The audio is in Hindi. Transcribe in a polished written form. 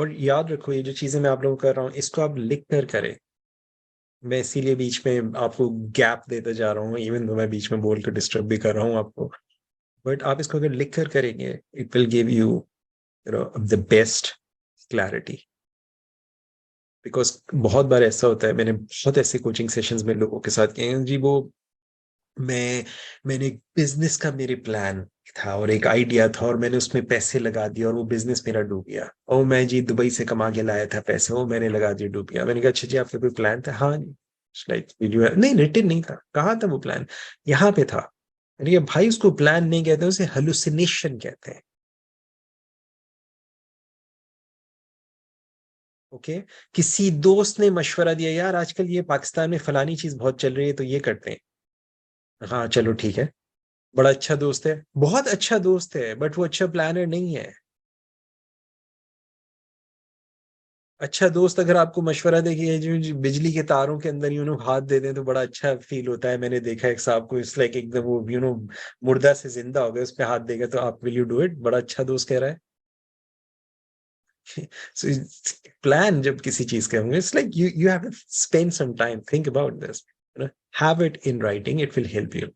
और याद रखो ये जो चीजें मैं आप लोगों को कर रहा हूँ इसको आप लिख कर करें। मैं इसीलिए बीच में आपको गैप देता जा रहा हूँ, इवन तो मैं बीच में बोल कर डिस्टर्ब भी कर रहा हूँ आपको। बट आप इसको अगर लिख कर करेंगे it will give you the best clarity. Because बहुत बार ऐसा होता है, मैंने बहुत ऐसे कोचिंग सेशंस में लोगों के साथ किए हैं जी, वो मैं मैंने एक बिजनेस का मेरे प्लान था और एक आइडिया था और मैंने उसमें पैसे लगा दिया और वो बिजनेस मेरा डूब गया। और मैं जी दुबई से कमा के लाया था पैसे, वो मैंने लगा दिया, डूब गया। मैंने कहा अच्छा जी आपका कोई प्लान था? हाँ जी। लाइक नहीं, रिटन नहीं था। कहाँ था वो प्लान? यहाँ पे था। मैंने कहा भाई उसको प्लान नहीं कहते, उसे हेलुसिनेशन कहते हैं। ओके। किसी दोस्त ने मशवरा दिया यार आजकल ये पाकिस्तान में फलानी चीज बहुत चल रही है तो ये करते हैं। हाँ चलो ठीक है। बड़ा अच्छा दोस्त है, बहुत अच्छा दोस्त है, बट वो अच्छा प्लानर नहीं है। अच्छा दोस्त अगर आपको मशवरा दे कि ये जो बिजली के तारों के अंदर हाथ दे दें तो बड़ा अच्छा फील होता है, मैंने देखा है साहब को, इट्स लाइक एकदम वो मुर्दा से जिंदा हो गया, उस पे हाथ देगा तो आप विल यू डू इट? बड़ा अच्छा दोस्त कह रहा है। सो प्लान जब किसी चीज के होंगे, it's like you you have to spend some time, think about this, have it in writing, it will help you.